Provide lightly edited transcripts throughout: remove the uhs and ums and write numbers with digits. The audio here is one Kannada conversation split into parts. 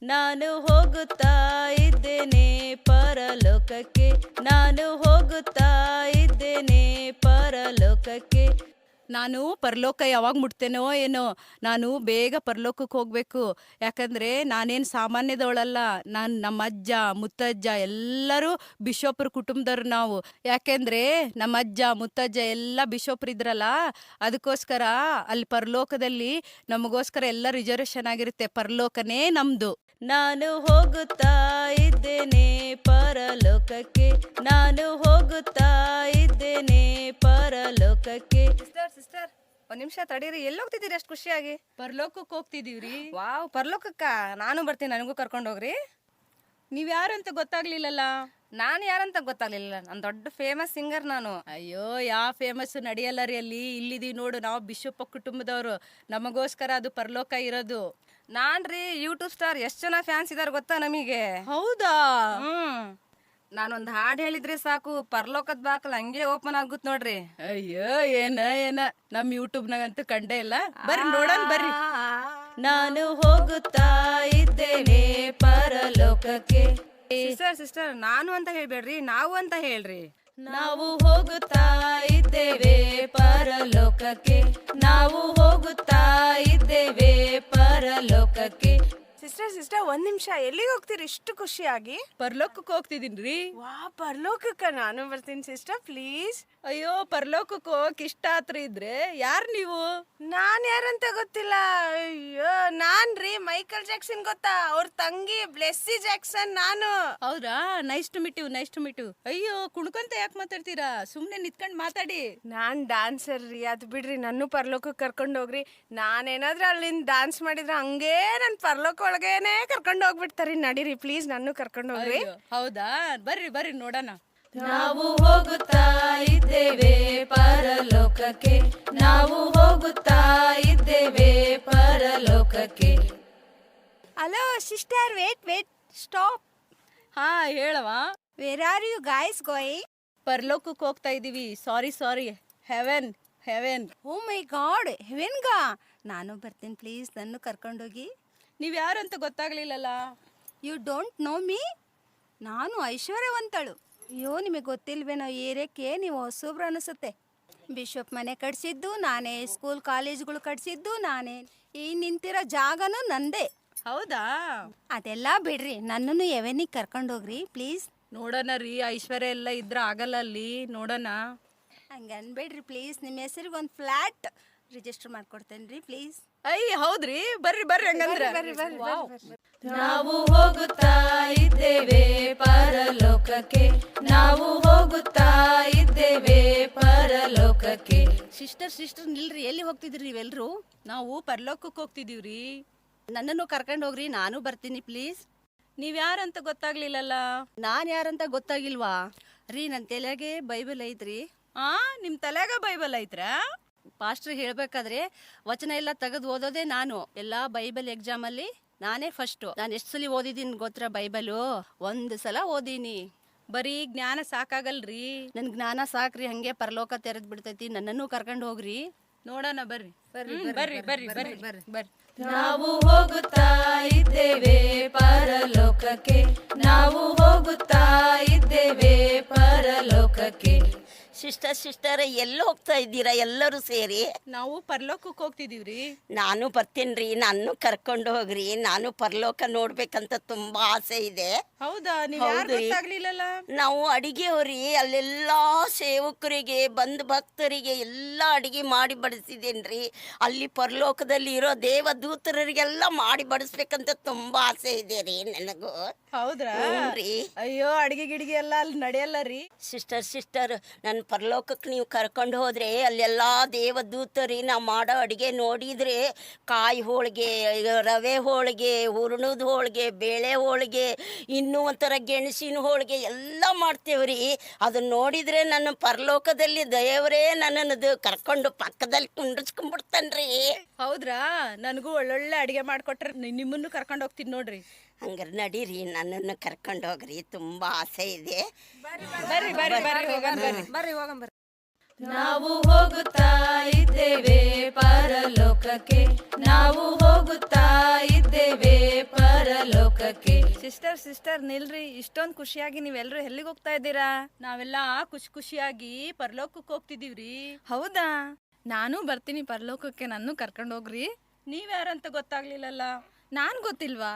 ನಾನು ಹೋಗುತ್ತಾ ಇದ್ದೇನೆ ಪರಲೋಕಕ್ಕೆ, ನಾನು ಹೋಗುತ್ತಾ ಇದ್ದೇನೆ ಪರಲೋಕಕ್ಕೆ. ನಾನು ಪರಲೋಕ ಯಾವಾಗ ಮುಟ್ತೇನೋ ಏನೋ, ನಾನು ಬೇಗ ಪರಲೋಕಕ್ಕೆ ಹೋಗಬೇಕು. ಯಾಕಂದರೆ ನಾನೇನು ಸಾಮಾನ್ಯದವಳಲ್ಲ, ನಮ್ಮ ಅಜ್ಜ ಮುತ್ತಜ್ಜ ಎಲ್ಲರೂ ಬಿಷೋಪ್ರ ಕುಟುಂಬದವ್ರು ನಾವು. ಯಾಕೆಂದರೆ ನಮ್ಮ ಅಜ್ಜ ಮುತ್ತಜ್ಜ ಎಲ್ಲ ಬಿಷೋಪ್ರು ಇದ್ರಲ್ಲ, ಅದಕ್ಕೋಸ್ಕರ ಅಲ್ಲಿ ಪರಲೋಕದಲ್ಲಿ ನಮಗೋಸ್ಕರ ಎಲ್ಲ ರಿಸರ್ವೇಷನ್ ಆಗಿರುತ್ತೆ. ಪರಲೋಕನೇ ನಮ್ಮದು. ನಾನು ಹೋಗುತ್ತಾ ಇದ್ದೇನೆ ಪರಲೋಕಕ್ಕೆ, ನಾನು ಹೋಗುತ್ತಾ ಇದ್ದೇನೆ ಪರಲೋಕಕ್ಕೆ. ಸಿಸ್ಟರ್ ಒಂದ್ ನಿಮಿಷ ತಡೀರಿ, ಎಲ್ಲಿ ಹೋಗ್ತಿದ್ದೀರಿ ಅಷ್ಟು ಖುಷಿಯಾಗಿ? ಪರಲೋಕಕ್ಕೆ ಹೋಗ್ತಿದೀವ್ರಿ. ವಾವ್, ಪರಲೋಕಕ್ಕ ನಾನು ಬರ್ತೀನಿ, ನನಗೂ ಕರ್ಕೊಂಡು ಹೋಗ್ರಿ. ನೀವ್ ಯಾರಂತ ಗೊತ್ತಾಗ್ಲಿಲ್ಲಲ್ಲ? ನಾನು ಯಾರಂತ ಗೊತ್ತಾಗ್ಲಿಲ್ಲ, ನಾನು ದೊಡ್ಡ ಫೇಮಸ್ ಸಿಂಗರ್ ನಾನು. ಅಯ್ಯೋ, ಯಾವ ಫೇಮಸ್ ನಡೆಯಲ್ಲ ರೀ ಅಲ್ಲಿ. ಇಲ್ಲಿದೀವಿ ನೋಡು, ನಾವು ಬಿಷಪ್ ಕುಟುಂಬದವರು, ನಮಗೋಸ್ಕರ ಅದು ಪರಲೋಕ ಇರೋದು. ನಾನ್ರಿ ಯೂಟ್ಯೂಬ್ ಸ್ಟಾರ್, ಎಷ್ಟು ಜನ ಫ್ಯಾನ್ಸ್ ಇದಾರೆ ಗೊತ್ತಾ ನಮಗೆ? ಹೌದಾ? ನಾನೊಂದು ಹಾಡು ಹೇಳಿದ್ರೆ ಸಾಕು, ಪರಲೋಕದ ಬಾಕಲ್ ಹಂಗೆ ಓಪನ್ ಆಗುತ್ ನೋಡ್ರಿ. ಅಯ್ಯೋ, ಏನ ನಮ್ ಯೂಟ್ಯೂಬ್ನಾಗಂತೂ ಕಂಡೇ ಇಲ್ಲ. ಬರ್ರಿ ನೋಡೋಣ ಬರ್ರಿ. ನಾನು ಹೋಗುತ್ತಾ ಇದ್ದೇನೆ ಪರಲೋಕಕ್ಕೆ. ಸಿಸ್ಟರ್ ನಾನು ಅಂತ ಹೇಳ್ಬೇಡ್ರಿ, ನಾವು ಅಂತ ಹೇಳ್ರಿ. ನಾವು ಹೋಗುತ್ತಾ ಇದ್ದೇವೆ ಪರಲೋಕಕ್ಕೆ, ನಾವು ಹೋಗುತ್ತಾ ಇದ್ದೇವೆ ಪರಲೋಕಕ್ಕೆ. ಸಿಸ್ಟರ್ ಒಂದ್ ನಿಮಿಷ, ಎಲ್ಲಿಗೆ ಹೋಗ್ತೀರಿ ಇಷ್ಟು ಖುಷಿಯಾಗಿ? ಪರಲೋಕಕ್ಕೆ ಹೋಗ್ತಿದೀನ್ರಿ. ವಾ, ಪರಲೋಕಕ್ಕ ನಾನು ಬರ್ತೀನಿ ಸಿಸ್ಟರ್, ಪ್ಲೀಸ್. ಅಯ್ಯೋ, ಪರಲೋಕಕ್ಕೆ ಹೋಗಕ್ ಇಷ್ಟ ಆತ್ರ ಇದ್ರೆ ಯಾರು ನೀವು? ನಾನ್ ಯಾರಂತ ಗೊತ್ತಿಲ್ಲ. ಅಯ್ಯೋ, ನಾನ್ರಿ ಮೈಕಲ್ ಜಾಕ್ಸನ್ ಗೊತ್ತಾ, ಅವ್ರ ತಂಗಿ ಬ್ಲೆಸ್ಸಿ ಜಾಕ್ಸನ್ ನಾನು. ಹೌದಾ? Nice to meet you. ಅಯ್ಯೋ, ಕುಣ್ಕೊಂತ ಯಾಕೆ ಮಾತಾಡ್ತೀರಾ? ಸುಮ್ನೆ ನಿತ್ಕೊಂಡ್ ಮಾತಾಡಿ. ನಾನ್ ಡಾನ್ಸರ್ ರೀ, ಅದು ಬಿಡ್ರಿ, ನನ್ನ ಪರಲೋಕಕ್ಕೆ ಕರ್ಕೊಂಡು ಹೋಗ್ರಿ. ನಾನೇನಾದ್ರೂ ಅಲ್ಲಿಂದ ಡಾನ್ಸ್ ಮಾಡಿದ್ರೆ ಹಂಗೇ ನನ್ ಪರಲೋಕ ಒಳಗೇನೆ ಕರ್ಕೊಂಡು ಹೋಗ್ಬಿಡ್ತಾರಿ. ನಡೀರಿ ಪ್ಲೀಸ್, ನನ್ನ ಕರ್ಕೊಂಡು ಹೋಗ್ರಿ. ಹೌದಾ? ಬರ್ರಿ ನೋಡೋಣ. ನಾವು ಹೋಗುತ್ತಾ ಇದ್ದೇವೆ ಪರಲೋಕಕ್ಕೆ, ನಾವು ಹೋಗುತ್ತಾ ಇದ್ದೇವೆ ಪರಲೋಕಕ್ಕೆ. Hello sister, wait stop. ಹಾ, ಹೇಳವ. Where are you guys going? ಪರಲೋಕಕ್ಕೆ ಹೋಗ್ತಾ ಇದೀವಿ. Sorry, heaven. Oh my God, ಹೆವೆನ್ಗಾ? ನಾನು ಬರ್ತೀನಿ ಪ್ಲೀಸ್, ನನ್ನ ಕರ್ಕೊಂಡೋಗಿ. ನೀವ್ ಯಾರಂತ ಗೊತ್ತಾಗ್ಲಿಲ್ಲಲ್ಲ? You don't know me? ನಾನು ಐಶ್ವರ್ಯವಂತಳು. ಅಯ್ಯೋ, ನಿಮಗೆ ಗೊತ್ತಿಲ್ವೇನೋ, ಏರಿಯಕ್ಕೆ ನೀವು ಹೊಸಬ್ರು ಅನಿಸುತ್ತೆ. ಬಿಷಪ್ ಮನೆ ಕಟ್ಸಿದ್ದು ನಾನೇ, ಸ್ಕೂಲ್ ಕಾಲೇಜ್ಗಳು ಕಟ್ಸಿದ್ದು ನಾನೇ, ಈ ನಿಂತಿರೋ ಜಾಗನೂ ನಂದೇ. ಹೌದಾ? ಅದೆಲ್ಲ ಬಿಡ್ರಿ, ನನ್ನನ್ನು ಎವೆನಿಗೆ ಕರ್ಕೊಂಡೋಗ್ರಿ ಪ್ಲೀಸ್. ನೋಡೋಣ ರೀ, ಐಶ್ವರ್ಯ ಎಲ್ಲ ಇದ್ರ ಆಗಲ್ಲ ಅಲ್ಲಿ, ನೋಡೋಣ. ಹಂಗೆ ಅನ್ಬೇಡ್ರಿ ಪ್ಲೀಸ್, ನಿಮ್ಮ ಹೆಸರಿಗೆ ಒಂದು ಫ್ಲ್ಯಾಟ್ ರಿಜಿಸ್ಟರ್ ಮಾಡ್ಕೊಡ್ತೇನೆ ರೀ ಪ್ಲೀಸ್. ಹೌದ್ರಿ, ಬರ್ರಿ ಹಂಗಂದ್ರೆ. ನಾವು ಹೋಗುತ್ತಾ ಇದ್ದೇವೆ ಪರಲೋಕಕ್ಕೆ, ನಾವು ಹೋಗುತ್ತಾ ಇದ್ದೇವೆ ಪರಲೋಕಕ್ಕೆ. ಸಿಸ್ಟರ್ ನಿಲ್ರಿ, ಎಲ್ಲಿ ಹೋಗ್ತಿದ್ರಿ ನೀವೆಲ್ರು? ನಾವು ಪರಲೋಕಕ್ಕೆ ಹೋಗ್ತಿದೀವ್ರಿ. ನನ್ನನ್ನು ಕರ್ಕೊಂಡು ಹೋಗ್ರಿ, ನಾನು ಬರ್ತೀನಿ ಪ್ಲೀಸ್. ನೀವ್ ಯಾರಂತ ಗೊತ್ತಾಗ್ಲಿಲ್ಲಲ್ಲ? ನಾನು ಯಾರಂತ ಗೊತ್ತಾಗಿಲ್ವಾ ರೀ? ನನ್ನ ತಲೆಗೆ ಬೈಬಲ್ ಐತ್ರಿ. ನಿಮ್ ತಲೆಗ ಬೈಬಲ್ ಐತ್ರಾ? ಪಾಸ್ಟ್ರ್ ಹೇಳ್ಬೇಕಾದ್ರೆ ವಚನ ಎಲ್ಲ ತೆಗೆದು ಓದೋದೇ ನಾನು. ಎಲ್ಲ ಬೈಬಲ್ ಎಕ್ಸಾಮಲ್ಲಿ ನಾನೇ ಫಸ್ಟು. ನಾನು ಎಷ್ಟು ಸಲ ಓದಿದ್ದೀನಿ ಗೊತ್ತಾ ಬೈಬಲು? 1 ಸಲ ಓದೀನಿ. ಬರೀ ಜ್ಞಾನ ಸಾಕಾಗಲ್ರಿ. ನನ್ ಜ್ಞಾನ ಸಾಕ್ರಿ, ಹಂಗೆ ಪರಲೋಕ ತೆರೆದ್ ಬಿಡ್ತೈತಿ. ನನ್ನನ್ನು ಕರ್ಕೊಂಡು ಹೋಗ್ರಿ. ನೋಡೋಣ ಬರ್ರಿ. ನಾವು ಹೋಗುತ್ತಾ ಇದ್ದೇವೆ ಪರಲೋಕಕ್ಕೆ, ನಾವು ಹೋಗುತ್ತಾ ಇದ್ದೇವೆ ಪರಲೋಕಕ್ಕೆ. ಸಿಸ್ಟರ್ ಎಲ್ಲಿ ಹೋಗ್ತಾ ಇದ್ದೀರಾ ಎಲ್ಲರೂ ಸೇರಿ? ನಾವು ಪರಲೋಕಕ್ಕೆ ಹೋಗ್ತಿದೀವ್ರಿ. ನಾನು ಬರ್ತೀನಿ, ನಾನು ಕರ್ಕೊಂಡು ಹೋಗ್ರಿ. ನಾನು ಪರಲೋಕ ನೋಡ್ಬೇಕಂತ ತುಂಬಾ ಆಸೆ ಇದೆ. ಹೌದಾ? ನೀವು ಯಾರು ಗೊತ್ತಾಗ್ಲಿಲ್ಲಲ್ಲ? ನಾವು ಅಡಿಗೆಯವ್ರಿ, ಅಲ್ಲೆಲ್ಲ ಸೇವಕರಿಗೆ ಬಂಧು ಭಕ್ತರಿಗೆ ಎಲ್ಲ ಅಡಿಗೆ ಮಾಡಿ ಬಡಿಸಿದೇನ್ರಿ. ಅಲ್ಲಿ ಪರಲೋಕದಲ್ಲಿ ಇರೋ ದೇವದೂತರಿಗೆಲ್ಲ ಮಾಡಿ ಬಡಿಸ್ಬೇಕಂತ ತುಂಬಾ ಆಸೆ ಇದೆ ರೀ ನನಗೂ. ಹೌದ್ರಾ? ಅಯ್ಯೋ, ಅಡಿಗೆ ಗಿಡಿಗೆ ಎಲ್ಲ ಅಲ್ಲಿ ನಡೆಯಲ್ಲ ರೀ. ಸಿಸ್ಟರ್ ನನ್ನ ಪರಲೋಕಕ್ಕೆ ನೀವು ಕರ್ಕೊಂಡು ಹೋದ್ರೆ ಅಲ್ಲೆಲ್ಲ ದೇವದೂತರಿ ನಾವು ಮಾಡೋ ಅಡುಗೆ ನೋಡಿದರೆ ಕಾಯಿ ಹೋಳಿಗೆ, ರವೆ ಹೋಳಿಗೆ, ಹೂರ್ಣದ ಹೋಳಿಗೆ, ಬೇಳೆ ಹೋಳಿಗೆ, ಇನ್ನೂ ಒಂಥರ ಗೆಣಸಿನ ಹೋಳಿಗೆ ಎಲ್ಲ ಮಾಡ್ತೇವ್ರಿ. ಅದನ್ನ ನೋಡಿದರೆ ನನ್ನ ಪರಲೋಕದಲ್ಲಿ ದೇವರೇ ನನ್ನದು ಕರ್ಕೊಂಡು ಪಕ್ಕದಲ್ಲಿ ಕುಂಡ್ರಿಸ್ಕೊಂಡ್ಬಿಡ್ತಾನ್ರಿ. ಹೌದ್ರಾ? ನನಗೂ ಒಳ್ಳೊಳ್ಳೆ ಅಡಿಗೆ ಮಾಡಿಕೊಟ್ರೆ ನಿಮ್ಮನ್ನು ಕರ್ಕೊಂಡು ಹೋಗ್ತೀನಿ ನೋಡ್ರಿ. ಹಂಗಾರೆ ನಡೀರಿ, ನನ್ನನ್ನು ಕರ್ಕೊಂಡು ಹೋಗ್ರಿ, ತುಂಬ ಆಸೆ ಇದೆ. ಬರ್ರಿ ಹೋಗಂಬರ್ರಿ. ನಾವು ಹೋಗುತ್ತಾ ಇದ್ದೇವೆ ಪರಲೋಕಕ್ಕೆ, ನಾವು ಹೋಗುತ್ತಾ ಇದ್ದೇವೆ ಪರಲೋಕಕ್ಕೆ. ಪರಲೋಕಕ್ಕೆ. ಸಿಸ್ಟರ್ ಸಿಸ್ಟರ್ ನಿಲ್ರಿ, ಇಷ್ಟೊಂದು ಖುಷಿಯಾಗಿ ನೀವೆಲ್ಲರೂ ಎಲ್ಲಿಗೆ ಹೋಗ್ತಾ ಇದ್ದೀರಾ? ನಾವೆಲ್ಲ ಖುಷಿಯಾಗಿ ಪರಲೋಕಕ್ಕೆ ಹೋಗ್ತಿದೀವ್ರಿ. ಹೌದಾ, ನಾನು ಬರ್ತೀನಿ ಪರಲೋಕಕ್ಕೆ, ನನ್ನ ಕರ್ಕೊಂಡು ಹೋಗ್ರಿ. ನೀವ್ಯಾರಂತ ಗೊತ್ತಾಗ್ಲಿಲ್ಲಲ್ಲ. ನಾನ್ ಗೊತ್ತಿಲ್ವಾ?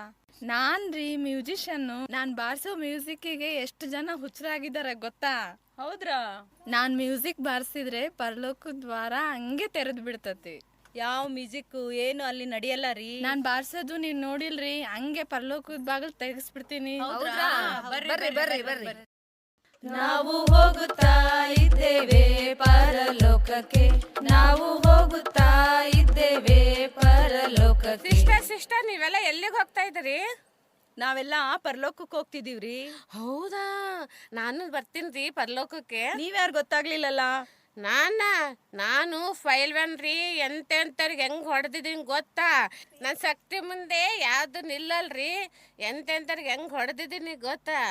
ನಾನ್ ರೀ ಮ್ಯೂಸಿಷಿಯನ್ನು. ನಾನ್ ಬಾರಿಸೋ ಮ್ಯೂಸಿಕ್ಕಿಗೆ ಎಷ್ಟು ಜನ ಹುಚ್ಚರಾಗಿದ್ದಾರೆ ಗೊತ್ತಾ? ಹೌದ್ರಾ? ನಾನ್ ಮ್ಯೂಸಿಕ್ ಬಾರಿಸಿದ್ರೆ ಪರಲೋಕದ ದ್ವಾರ ಹಂಗೆ ತೆರೆದು ಬಿಡ್ತತಿ. ಯಾವ ಮ್ಯೂಸಿಕ್ ಏನು ಅಲ್ಲಿ ನಡೆಯಲ್ಲ ರೀ. ನಾನ್ ಬಾರ್ಸೋದು ನೀವ್ ನೋಡಿಲ್ರಿ, ಹಂಗೆ ಪರಲೋಕದ ಬಾಗಿಲು ತೆಗಿಸ್ಬಿಡ್ತೀನಿ. ಬರ್ರಿ ಬರ್ರಿ ಬರ್ರಿ. ನಾವು ಹೋಗುತ್ತಾ ಇದ್ದೇವೆ ಪರಲೋಕಕ್ಕೆ, ನಾವು ಹೋಗುತ್ತಾ ಇದ್ದೇವೆ ಪರಲೋಕಕ್ಕೆ. ಸಿಸ್ಟರ್ ನೀವೆಲ್ಲ ಎಲ್ಲಿಗೆ ಹೋಗ್ತಾ ಇದ್ದೀರಿ? ನಾವೆಲ್ಲ ಪರಲೋಕಕ್ಕೆ ಹೋಗ್ತಿದೀವ್ರಿ. ಹೌದಾ, ನಾನು ಬರ್ತೀನಿ ಪರಲೋಕಕ್ಕೆ. ನೀವ್ಯಾರು ಗೊತ್ತಾಗ್ಲಿಲ್ಲಲ್ಲ. ನಾನು ಫೈಲ್ವನ್ ರೀ. ಎಂತೆಂತವ್ರಿಗೆ ಹೆಂಗ್ ಹೊಡೆದಿದ್ದೀನಿ ಗೊತ್ತಾ? ನನ್ನ ಶಕ್ತಿ ಮುಂದೆ ಯಾವ್ದು ನಿಲ್ಲಲ್ರಿ. ಎಂತೆಂತವ್ರಿಗೆ ಹೆಂಗ್ ಹೊಡೆದಿದ್ದೀನಿ ಗೊತ್ತಾ?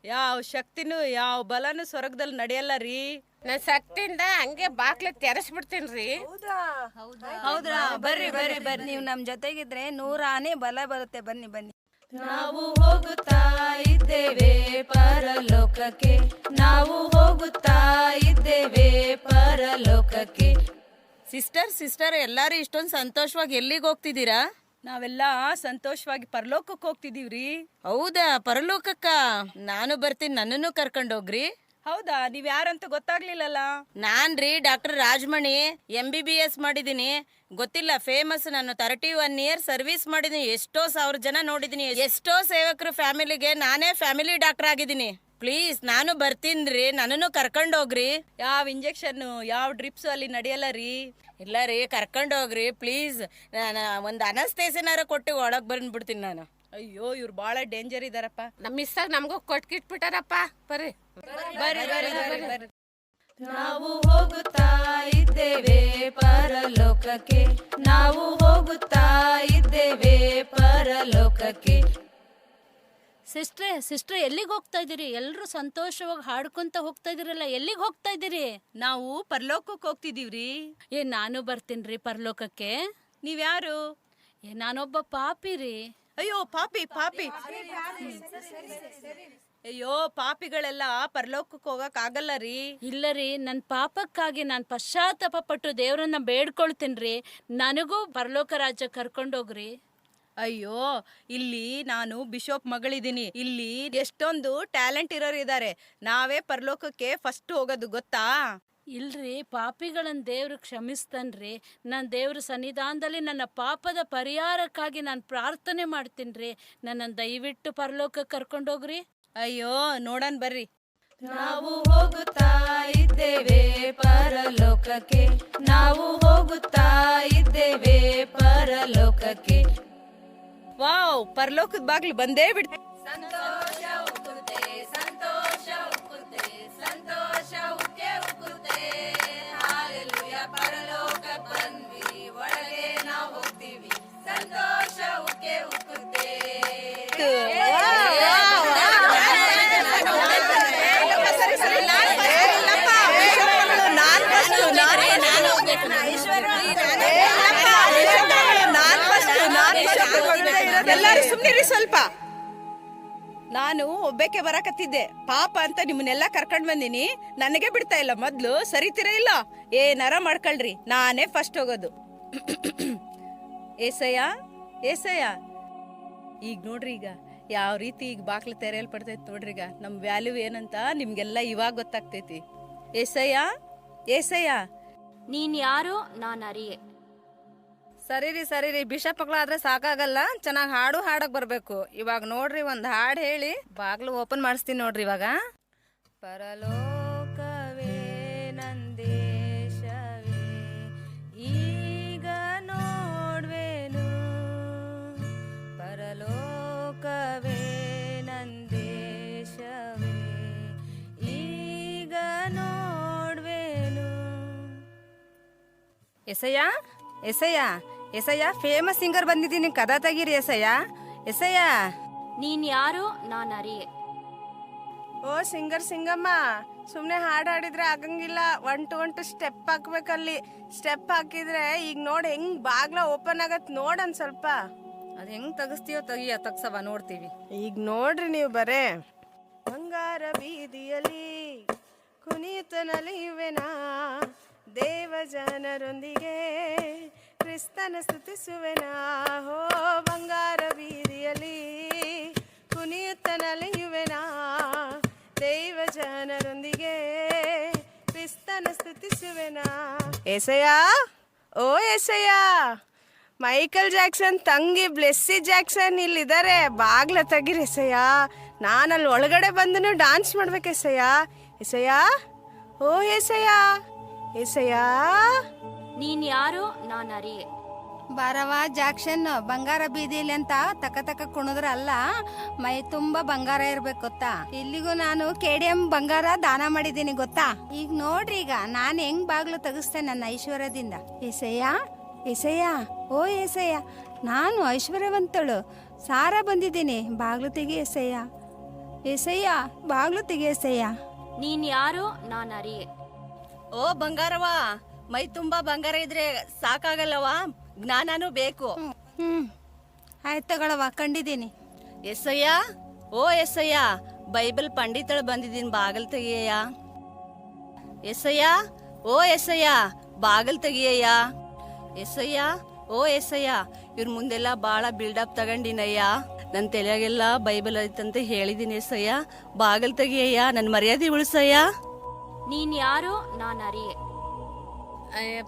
ಯಾವ ಶಕ್ತಿನೂ ಯಾವ ಬಲನು ಸ್ವರ್ಗದಲ್ಲಿ ನಡೆಯಲ್ಲ ರೀ. ನನ್ನ ಶಕ್ತಿಯಿಂದ ಹಂಗೆ ಬಾಕ್ಲೆ ತೆರೆಸ್ಬಿಡ್ತೀನಿ ರೀ. ಹೌದ್ರಾ? ಬರ್ರಿ ಬರ್ರಿ ಬರ್ರಿ. ನೀವು ನಮ್ ಜೊತೆಗಿದ್ರೆ 100 ಆನೆ ಬಲ ಬರುತ್ತೆ. ಬನ್ನಿ ಬನ್ನಿ. ನಾವು ಹೋಗುತ್ತಾ ಇದ್ದೇವೆ ಪರಲೋಕಕ್ಕೆ, ನಾವು ಹೋಗುತ್ತಾ ಇದ್ದೇವೆ ಪರಲೋಕಕ್ಕೆ. ಸಿಸ್ಟರ್ ಎಲ್ಲಾರು ಇಷ್ಟೊಂದು ಸಂತೋಷವಾಗಿ ಎಲ್ಲಿಗೆ ಹೋಗ್ತಿದ್ದೀರಾ? ನಾವೆಲ್ಲ ಸಂತೋಷವಾಗಿ ಪರಲೋಕಕ್ಕೆ ಹೋಗ್ತಿದೀವ್ರಿ. ಹೌದಾ, ಪರಲೋಕಕ್ಕ? ನಾನು ಬರ್ತೀನಿ, ನನ್ನನ್ನು ಕರ್ಕೊಂಡೋಗ್ರಿ. ಹೌದಾ? ನೀವ್ ಯಾರಂತ ಗೊತ್ತಾಗ್ಲಿಲ್ಲಲ್ಲ. ನಾನ್ ರೀ ಡಾಕ್ಟರ್ ರಾಜಮಣಿ, MBBS ಮಾಡಿದೀನಿ. ಗೊತ್ತಿಲ್ಲ? ಫೇಮಸ್. ನಾನು 31 ಇಯರ್ ಸರ್ವಿಸ್ ಮಾಡಿದೀನಿ. ಎಷ್ಟೋ 1000 ಜನ ನೋಡಿದೀನಿ. ಎಷ್ಟೋ ಸೇವಕರು ಫ್ಯಾಮಿಲಿಗೆ ನಾನೇ ಫ್ಯಾಮಿಲಿ ಡಾಕ್ಟರ್ ಆಗಿದ್ದೀನಿ. ಪ್ಲೀಸ್ ನಾನು ಬರ್ತೀನ್ರಿ, ನನ್ನನ್ನು ಕರ್ಕೊಂಡೋಗ್ರಿ. ಯಾವ ಇಂಜೆಕ್ಷನ್ ಯಾವ ಡ್ರಿಪ್ಸ್ ಅಲ್ಲಿ ನಡೆಯಲ್ಲ ರೀ. ಇಲ್ಲ ರೀ, ಕರ್ಕೊಂಡೋಗ್ರಿ ಪ್ಲೀಸ್. ನಾನು ಒಂದು ಅನಸ್ತೇಸಿನಾರ ಕೊಟ್ಟು ಒಳಗೆ ಬಂದ್ಬಿಡ್ತೀನಿ ನಾನು. ಅಯ್ಯೋ, ಇವ್ರು ಬಾಳ ಡೇಂಜರ್ ಇದಾರಪ್ಪ. ನಮ್ಮ ಮಿಸ್ಸಾಗ ನಮಗೂ ಕೊಟ್ಕಿಟ್ಬಿಟ್ಟಾರಪ್ಪ. ಬರ್ರಿ ಬರ್ರಿ ಬರ್ರಿ ಬರ್ರಿ ಬರ್ರಿ. ನಾವು ಹೋಗುತ್ತಾ ಇದ್ದೇವೆ ಪರಲೋಕಕ್ಕೆ, ನಾವು ಹೋಗುತ್ತಾ ಇದ್ದೇವೆ ಪರಲೋಕಕ್ಕೆ. ಸಿಸ್ಟ್ರೆ ಎಲ್ಲಿಗೆ ಹೋಗ್ತಾ ಇದ್ದೀರಿ? ಎಲ್ಲರೂ ಸಂತೋಷವಾಗಿ ಹಾಡ್ಕೊಂತ ಹೋಗ್ತಾ ಇದೀರಲ್ಲ, ಎಲ್ಲಿಗೆ ಹೋಗ್ತಾ ಇದ್ದೀರಿ? ನಾವು ಪರಲೋಕಕ್ಕೆ ಹೋಗ್ತಿದೀವ್ರಿ. ನಾನು ಬರ್ತೀನ್ರಿ ಪರಲೋಕಕ್ಕೆ. ನೀವ್ಯಾರು? ನಾನೊಬ್ಬ ಪಾಪಿ ರೀ. ಅಯ್ಯೋ ಪಾಪಿ ಪಾಪಿ. ಅಯ್ಯೋ, ಪಾಪಿಗಳೆಲ್ಲ ಪರಲೋಕಕ್ಕೆ ಹೋಗಕ್ ಆಗಲ್ಲ ರೀ. ಇಲ್ಲ ರೀ, ನನ್ನ ಪಾಪಕ್ಕಾಗಿ ನಾನು ಪಶ್ಚಾತ್ತಾಪ ಪಟ್ಟು ದೇವರನ್ನ ಬೇಡ್ಕೊಳ್ತೀನಿ. ನನಗೂ ಪರಲೋಕ ರಾಜ್ಯ ಕರ್ಕೊಂಡೋಗ್ರಿ. ಅಯ್ಯೋ, ಇಲ್ಲಿ ನಾನು ಬಿಷಪ್ ಮಗಳಿದ್ದೀನಿ. ಇಲ್ಲಿ ಎಷ್ಟೊಂದು ಟ್ಯಾಲೆಂಟ್ ಇರೋರು ಇದ್ದಾರೆ. ನಾವೇ ಪರಲೋಕಕ್ಕೆ ಫಸ್ಟ್ ಹೋಗೋದು ಗೊತ್ತಾ? ಇಲ್ರಿ, ಪಾಪಿಗಳನ್ನ ದೇವ್ರು ಕ್ಷಮಿಸ್ತಾನ್ರಿ. ನಾನು ದೇವ್ರ ಸನ್ನಿಧಾನದಲ್ಲಿ ನನ್ನ ಪಾಪದ ಪರಿಹಾರಕ್ಕಾಗಿ ನಾನು ಪ್ರಾರ್ಥನೆ ಮಾಡ್ತೀನಿ. ನನ್ನನ್ನು ದಯವಿಟ್ಟು ಪರಲೋಕಕ್ಕೆ ಕರ್ಕೊಂಡೋಗ್ರಿ. ಅಯ್ಯೋ, ನೋಡನ್ ಬರ್ರಿ. ನಾವು ಹೋಗುತ್ತಾ ಇದ್ದೇವೆ ಪರಲೋಕಕ್ಕೆ, ನಾವು ಹೋಗುತ್ತಾ ಇದ್ದೇವೆ ಪರಲೋಕಕ್ಕೆ. ವಾವ್, ಪರಲೋಕದ ಬಾಗ್ಲು ಬಂದೇ ಬಿಡ್ತ. ಸಂತೋಷ ಉಕ್ಕುತ್ತೆ, ಸಂತೋಷ ಉಕ್ಕುತ್ತೆ, ಸಂತೋಷ ಉಕ್ಕೆ ಉಕ್ಕುತ್ತೆ. ಹಾಲೆಲೂಯಾ, ಪರಲೋಕ ಬಂದ್ವಿ, ಒಳಗೆ ನಾವು ಹೋಗ್ತೀವಿ. ಸಂತೋಷ ಉಕ್ಕೆ ಉಕ್ಕುತ್ತೆ. ಎಲ್ಲರೂ ಸುಮ್ನಿರಿ ಸ್ವಲ್ಪ. ನಾನು ಒಬ್ಬಕ್ಕೆ ಬರಕತ್ತಿದ್ದೆ, ಪಾಪ ಅಂತ ನಿಮ್ಮನ್ನೆಲ್ಲ ಕರ್ಕೊಂಡ್ ಬಂದಿನಿ. ನನಗೆ ಬಿಡ್ತಾ ಇಲ್ಲ. ಮೊದ್ಲು ಸರಿತೀರ ಇಲ್ಲ? ಏನಾರ ಮಾಡ್ಕೊಳ್ರಿ, ನಾನೇ ಫಸ್ಟ್ ಹೋಗೋದು. ಏಸಯ್ಯ ಏಸಯ್ಯ. ಈಗ ನೋಡ್ರಿ, ಈಗ ಯಾವ ರೀತಿ ಈಗ ಬಾಕ್ಲು ತೆರೆಯಲ್ಪಡ್ತೈತಿ ನೋಡ್ರಿ. ಈಗ ನಮ್ ವ್ಯಾಲ್ಯೂ ಏನಂತ ನಿಮ್ಗೆಲ್ಲ ಇವಾಗ ಗೊತ್ತಾಗ್ತೈತಿ. ಏಸಯ್ಯ ಏಸಯ್ಯ. ನೀನ್ ಯಾರೋ ನಾನು ಅರಿಯೆ. ಸರಿ ರೀ ಬಿಷಪ್ ಮಕ್ಕಳಾದ್ರೆ ಸಾಕಾಗಲ್ಲ, ಚೆನ್ನಾಗಿ ಹಾಡಕ್ ಬರ್ಬೇಕು. ಇವಾಗ ನೋಡ್ರಿ, ಒಂದ್ ಹಾಡು ಹೇಳಿ ಬಾಗ್ಲು ಓಪನ್ ಮಾಡಿಸ್ತೀನಿ ನೋಡ್ರಿ. ಇವಾಗ ಪರಲೋಕವೇ ನಂದೇಶವೇ, ಈಗ ನೋಡ್ವೇನು. ಪರಲೋಕವೇ ನಂದೇಶವೇ, ಈಗ ನೋಡ್ವೇನು. ಎಸಯ್ಯ ಎಸಯ್ಯ ಎಸಯ್ಯ, ಫೇಮಸ್ ಸಿಂಗರ್ ಬಂದಿದ್ದೀನಿ, ಕದಾ ತೆಗೀರಿ ಎಸಯ್ಯ. ಎಸಯ್ಯ. ನೀನ್ ಯಾರೋ ನಾನು ಅರಿಯೆ. ಓ ಸಿಂಗರ್ ಸಿಂಗಮ್ಮ, ಸುಮ್ಮನೆ ಹಾಡು ಹಾಡಿದ್ರೆ ಆಗಂಗಿಲ್ಲ. 1 to 1 ಸ್ಟೆಪ್ ಹಾಕ್ಬೇಕಲ್ಲಿ. ಸ್ಟೆಪ್ ಹಾಕಿದ್ರೆ ಈಗ ನೋಡಿ ಹೆಂಗ್ ಬಾಗ್ಲ ಓಪನ್ ಆಗತ್ ನೋಡನ್ ಸ್ವಲ್ಪ. ಅದು ಹೆಂಗ್ ತೆಗಿಸ್ತೀಯೋ ತೆಗಿಯ ತಗ್ಸವ ನೋಡ್ತೀವಿ. ಈಗ ನೋಡ್ರಿ ನೀವು ಬರೇ ಬಂಗಾರ ಬೀದಿಯಲ್ಲಿ ಕುಣಿಯುತ್ತನಲಿಯುವೆನಾ ದೇವ ಜನರೊಂದಿಗೆ ಕ್ರಿಸ್ತನ ಸ್ತುತಿಸುವೆನಾ. ಹೋ ಬಂಗಾರ ಬೀದಿಯಲ್ಲಿ ಕುಣಿಯುತ್ತನಲಿಯುವೆನಾ ದೇವ ಜನರೊಂದಿಗೆ ಕ್ರಿಸ್ತನ ಸ್ತುತಿಸುವೆನಾ. ಏಸಯ್ಯ, ಓ ಏಸಯ್ಯ, ಮೈಕಲ್ ಜಾಕ್ಸನ್ ತಂಗಿ ಬ್ಲೆಸ್ಸಿ ಜಾಕ್ಸನ್ ಇಲ್ಲಿದ್ದಾರೆ, ಬಾಗ್ಲ ತೆಗೀರಿ ಎಸಯ್ಯ. ನಾನಲ್ಲಿ ಒಳಗಡೆ ಬಂದು ಡಾನ್ಸ್ ಮಾಡ್ಬೇಕು ಎಸಯ್ಯ. ಎಸಯ್ಯ, ಓ ಏಸಯ್ಯ, ಏಸಯ್ಯ. ನೀನ್ ಯಾರೋ ನಾನು ಅರಿಯೆ. ಬಾರವ ಜಾಕ್ಷನ್, ಬಂಗಾರ ಬೀದಿಲಿ ಅಂತ ತಕ ಕುಣಿದ್ರ ಅಲ್ಲ, ಮೈ ತುಂಬಾ ಬಂಗಾರ ಇರ್ಬೇಕು ಗೊತ್ತಾ. ಇಲ್ಲಿಗೂ ನಾನು KDM ಬಂಗಾರ ದಾನ ಮಾಡಿದ್ದೀನಿ ಗೊತ್ತಾ. ಈಗ ನೋಡ್ರಿ, ಈಗ ನಾನು ಹೆಂಗ್ ಬಾಗ್ಲು ತೆಗಿಸ್ತೇನೆ ನನ್ನ ಐಶ್ವರ್ಯದಿಂದ. ಏಸಯ್ಯ, ಏಸಯ್ಯ, ಓ ಏಸಯ್ಯ, ನಾನು ಐಶ್ವರ್ಯವಂತಳು ಸಾರ ಬಂದಿದ್ದೀನಿ, ಬಾಗ್ಲು ತೆಗಿ ಏಸಯ್ಯ. ಏಸಯ್ಯ, ಬಾಗ್ಲು ತೆಗಿ ಏಸಯ್ಯ. ನೀನ್ ಯಾರೋ ನಾನು ಅರಿಯೆ. ಓ ಬಂಗಾರವ, ಮೈ ತುಂಬಾ ಬಂಗಾರ ಇದ್ರೆ ಸಾಕಾಗಲ್ಲವಾ, ಜ್ಞಾನನೂ ಬೇಕು. ಆಯ್ತು ತಗೊಳವ, ಕಂಡಿದ್ದೀನಿ. ಎಸ್ಸಯ್ಯ, ಓ ಎಸ್ಸಯ್ಯ, ಬೈಬಲ್ ಪಂಡಿತಳು ಬಂದಿದ್ದೀನಿ, ಬಾಗಲ್ ತೆಗಿಯಯ್ಯ. ಎಸ್ಸಯ್ಯ, ಓ ಎಸ್ಸಯ್ಯ, ಬಾಗಲ್ ತೆಗಿಯಯ್ಯ. ಎಸ್ಸಯ್ಯ, ಓ ಎಸ್ಸಯ್ಯ, ಇವ್ರ ಮುಂದೆಲ್ಲ ಬಾಳ ಬಿಲ್ಡಪ್ ತಗೊಂಡಿನಯ್ಯ, ನನ್ನ ತಲೆಯಾಗೆಲ್ಲ ಬೈಬಲ್ ಐತಂತ ಹೇಳಿದೀನಿ. ಎಸ್ಸಯ್ಯ, ಬಾಗಲ್ ತೆಗಿಯಯ್ಯ, ನನ್ನ ಮರ್ಯಾದೆ ಉಳಿಸಯ್ಯ. ನೀನ್ ಯಾರೋ ನಾನು ಅರಿಯೆ.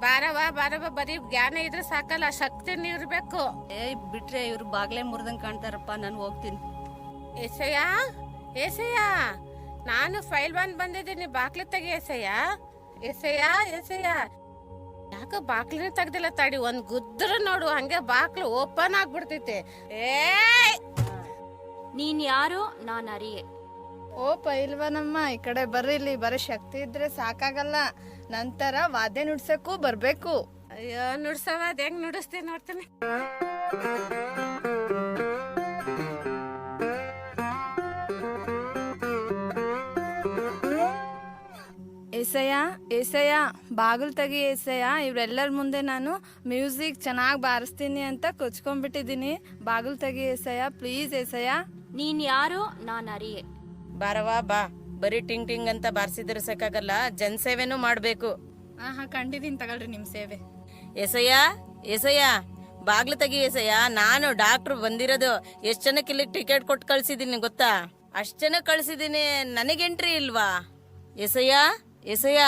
ಬಾರವ ಬರೀ ಜ್ಞಾನ ಇದ್ರೆ ಸಾಕಲ್ಲ, ಶಕ್ತಿನೂ ಇರ್ಬೇಕು. ಬಿಟ್ರೆ ಇವ್ರು ಬಾಗ್ಲೇ ಮುರ್ದಂಗ್ ಕಾಣ್ತಾರಪ್ಪ, ನಾನು ಹೋಗ್ತೀನಿ. ಏಸಯ್ಯ, ಏಸಯ್ಯ, ನಾನು ಫೈಲ್ ಬಂದಿದ್ದೀನಿ, ಬಾಕ್ಲು ತೆಗಿ ಏಸಯ್ಯ. ಏಸಯ್ಯ, ಏಸಯ್ಯ, ಯಾಕ ಬಾಕ್ಲಿನ ತೆಗ್ದಿಲ್ಲ, ತಡಿ ಒಂದ್ ಗುದ್ರ ನೋಡು, ಹಂಗೆ ಬಾಕ್ಲು ಓಪನ್ ಆಗ್ಬಿಡ್ತೈತೆ. ನೀನ್ ಯಾರೋ ನಾನು ಅರಿಯೆ. ಓ ಪೈಲ್ವನಮ್ಮ, ಈ ಕಡೆ ಬರ್ರಿಲಿ, ಬರೀ ಶಕ್ತಿ ಇದ್ರೆ ಸಾಕಾಗಲ್ಲ, ನಂತರ ವಾದ್ಯ ನುಡ್ಸಕ್ಕೂ ಬರ್ಬೇಕು. ಅಯ್ಯೋ ನುಡ್ಸವ, ಅದ್ ಹೆಂಗ್ ನುಡಿಸ್ತೀನಿ ನೋಡ್ತೀನಿ. ಏಸಯ್ಯ, ಏಸಯ್ಯ, ಬಾಗಿಲು ತೆಗಿ ಏಸಯ್ಯ. ಇವರೆಲ್ಲರ ಮುಂದೆ ನಾನು ಮ್ಯೂಸಿಕ್ ಚೆನ್ನಾಗಿ ಬಾರಿಸ್ತೀನಿ ಅಂತ ಕೊಚ್ಕೊಂಡ್ಬಿಟ್ಟಿದ್ದೀನಿ, ಬಾಗಿಲು ತೆಗಿ ಏಸಯ್ಯ, ಪ್ಲೀಸ್ ಏಸಯ್ಯ. ನೀನ್ ಯಾರೋ ನಾನು ಅರಿಯೆ. ಬಾರವಾ ಬಾ, ಬರೀ ಟಿಂಗ್ ಟಿಂಗ್ ಅಂತ ಬಾರಿಸಿದ್ರೆ ಸಾಕಾಗಲ್ಲ, ಜನಸೇವೆನೂ ಮಾಡ್ಬೇಕು. ಹಾ ಕಂಡಿದ್ದೀನಿ, ತಗೊಳ್ರಿ ನಿಮ್ ಸೇವೆ. ಎಸಯ್ಯ, ಎಸಯ್ಯ, ಬಾಗ್ಲು ತೆಗಿ ಎಸಯ್ಯ. ನಾನು ಡಾಕ್ಟ್ರು ಬಂದಿರೋದು, ಎಷ್ಟ್ ಜನಕ್ಕೆ ಇಲ್ಲಿ ಟಿಕೆಟ್ ಕೊಟ್ಟು ಕಳ್ಸಿದೀನಿ ಗೊತ್ತಾ, ಅಷ್ಟ್ ಜನ ಕಳ್ಸಿದೀನಿ, ನನಗೆ ಎಂಟ್ರಿ ಇಲ್ವಾ. ಎಸಯ್ಯ, ಎಸಯ್ಯ,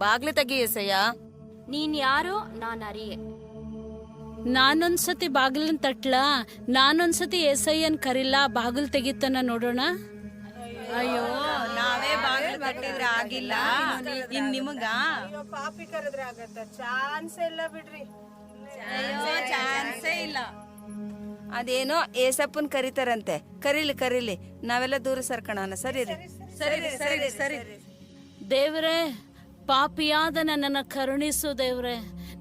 ಬಾಗ್ಲು ತೆಗಿ ಎಸಯ್ಯ. ನೀನ್ ಯಾರೋ ನಾನು ಅರಿಯೆ. ನಾನೊಂದ್ಸತಿ ಬಾಗಿಲನ್ನ ತಟ್ಲ, ನಾನೊಂದ್ಸತಿ ಎಸಯ್ಯನ್ ಕರಿಲ್ಲ, ಬಾಗಿಲು ತೆಗಿತಾನ ನೋಡೋಣ. ಅಯ್ಯೋ, ನಾವೇ ಬಾಗಿಲು ತಟ್ಟಿದ್ರೆ ಆಗಿಲ್ಲ, ಇನ್ ನಿಮಗ ಪಾಪಿ ಕರೆದ್ರೆ ಆಗತ್ತ, ಚಾನ್ಸ್ ಇಲ್ಲ ಬಿಡ್ರಿ. ಚಾನ್ಸೇ ಇಲ್ಲ. ಅದೇನೋ ಏಸಪ್ಪನ್ ಕರಿತಾರಂತೆ, ಕರೀಲಿ ಕರೀಲಿ, ನಾವೆಲ್ಲ ದೂರ ಸರ್ಕೋಣ. ಸರಿ ರೀ, ಸರಿ ಸರಿ ಸರಿ. ದೇವ್ರೆ, ಪಾಪಿಯಾದ ನನ್ನನ್ನು ಕರುಣಿಸು ದೇವ್ರೆ,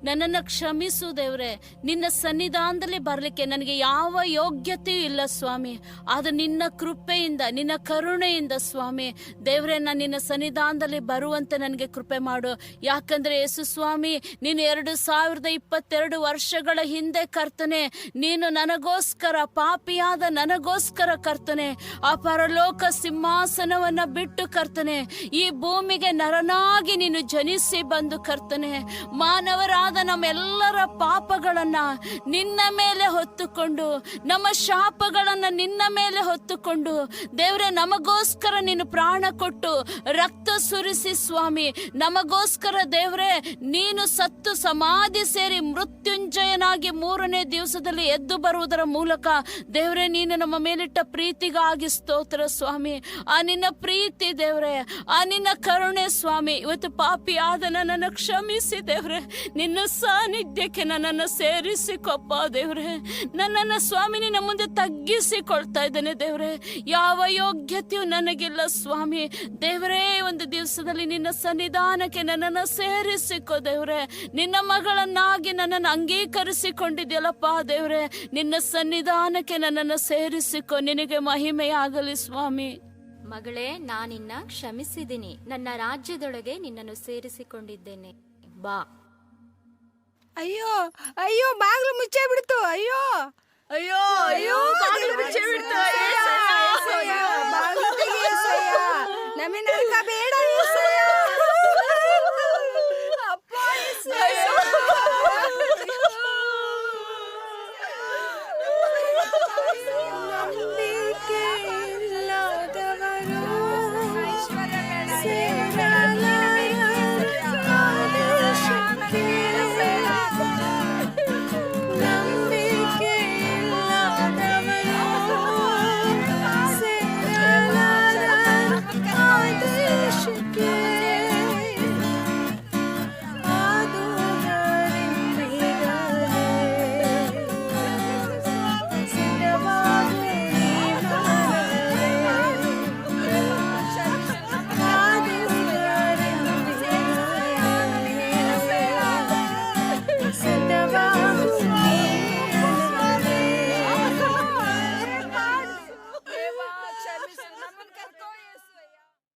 ನನ್ನನ್ನು ಕ್ಷಮಿಸು ದೇವ್ರೆ. ನಿನ್ನ ಸನ್ನಿಧಾನದಲ್ಲಿ ಬರಲಿಕ್ಕೆ ನನಗೆ ಯಾವ ಯೋಗ್ಯತೆಯೂ ಇಲ್ಲ ಸ್ವಾಮಿ, ಅದು ನಿನ್ನ ಕೃಪೆಯಿಂದ, ನಿನ್ನ ಕರುಣೆಯಿಂದ ಸ್ವಾಮಿ. ದೇವ್ರೆ, ನಾನು ನಿನ್ನ ಸನ್ನಿಧಾನದಲ್ಲಿ ಬರುವಂತೆ ನನಗೆ ಕೃಪೆ ಮಾಡು. ಯಾಕಂದ್ರೆ ಯೇಸು ಸ್ವಾಮಿ, ನೀನು 2022 ವರ್ಷಗಳ ಹಿಂದೆ ಕರ್ತನೆ, ನೀನು ನನಗೋಸ್ಕರ, ಪಾಪಿಯಾದ ನನಗೋಸ್ಕರ ಕರ್ತನೆ, ಆ ಪರಲೋಕ ಸಿಂಹಾಸನವನ್ನ ಬಿಟ್ಟು ಕರ್ತನೆ, ಈ ಭೂಮಿಗೆ ನರನಾಗಿ ನೀನು ಜನಿಸಿ ಬಂದು ಕರ್ತನೆ, ಮಾನವರಾದ ನಮ್ಮೆಲ್ಲರ ಪಾಪಗಳನ್ನ ನಿನ್ನ ಮೇಲೆ ಹೊತ್ತುಕೊಂಡು, ನಮ್ಮ ಶಾಪಗಳನ್ನ ನಿನ್ನ ಮೇಲೆ ಹೊತ್ತುಕೊಂಡು ದೇವ್ರೆ, ನಮಗೋಸ್ಕರ ನೀನು ಪ್ರಾಣ ಕೊಟ್ಟು ರಕ್ತ ಸುರಿಸಿ ಸ್ವಾಮಿ, ನಮಗೋಸ್ಕರ ದೇವ್ರೆ ನೀನು ಸತ್ತು ಸಮಾಧಿ ಸೇರಿ ಮೃತ್ಯುಂಜಯನಾಗಿ 3ನೇ ದಿವಸದಲ್ಲಿ ಎದ್ದು ಬರುವುದರ ಮೂಲಕ ದೇವ್ರೆ, ನೀನು ನಮ್ಮ ಮೇಲಿಟ್ಟ ಪ್ರೀತಿಗಾಗಿ ಸ್ತೋತ್ರ ಸ್ವಾಮಿ. ಆ ನಿನ್ನ ಪ್ರೀತಿ ದೇವ್ರೆ, ಆ ನಿನ್ನ ಕರುಣೆ ಸ್ವಾಮಿ, ಇವತ್ತು ಪಾಪಿಯಾದ ನನ್ನನ್ನು ಕ್ಷಮಿಸಿ ದೇವ್ರೆ, ನಿನ್ನ ಸಾನ್ನಿಧ್ಯಕ್ಕೆ ನನ್ನನ್ನು ಸೇರಿಸಿಕೊಪ್ಪ ದೇವ್ರೆ. ನನ್ನನ್ನು ಸ್ವಾಮಿ ನಿನ್ನ ಮುಂದೆ ತಗ್ಗಿಸಿಕೊಳ್ತಾ ಇದ್ದೇನೆ ದೇವ್ರೆ. ಯಾವ ಯೋಗ್ಯತೆಯೂ ನನಗಿಲ್ಲ ಸ್ವಾಮಿ. ದೇವರೇ, ಒಂದು ದಿವಸದಲ್ಲಿ ನಿನ್ನ ಸನ್ನಿಧಾನಕ್ಕೆ ನನ್ನನ್ನು ಸೇರಿಸಿಕೊ ದೇವ್ರೆ. ನಿನ್ನ ಮಗಳನ್ನಾಗಿ ನನ್ನನ್ನು ಅಂಗೀಕರಿಸಿಕೊಂಡಿದ್ಯಲ್ಲಪ್ಪ ದೇವ್ರೆ, ನಿನ್ನ ಸನ್ನಿಧಾನಕ್ಕೆ ನನ್ನನ್ನು ಸೇರಿಸಿಕೊ. ನಿನಗೆ ಮಹಿಮೆಯಾಗಲಿ ಸ್ವಾಮಿ. ಮಗಳೇ, ನಾನಿನ್ನ ಕ್ಷಮಿಸಿದ್ದೀನಿ, ನನ್ನ ರಾಜ್ಯದೊಳಗೆ ನಿನ್ನನ್ನು ಸೇರಿಸಿಕೊಂಡಿದ್ದೇನೆ, ಬಾ. ಅಯ್ಯೋ ಅಯ್ಯೋ, ಬಾಗ್ಲು ಮುಚ್ಚೇ ಬಿಡ್ತು. ಅಯ್ಯೋ ಅಯ್ಯೋ ಅಯ್ಯೋ ಬಾಗಿಲು ಬಿಚ್ಚೇ ಬಿಡ್ತು. ಬಾಗಿಲು ತೆಗಿ ಏಸಯ್ಯ. ನಮಗೆ ನರಕ ಬೇಡ ಏಸಯ್ಯ. ಅಪ್ಪ ಏಸಯ್ಯ. ನಂಬಿಕೆ ಇಲ್ಲದವರು ನಂಬಿಕೆ ಇಲ್ಲದವರು ಆದೇಶಕ್ಕೆ ಕ್ಷಮಿಸು ನಮ್ಮನ್ನು ಕರ್ಕೊ ಯೇಸು.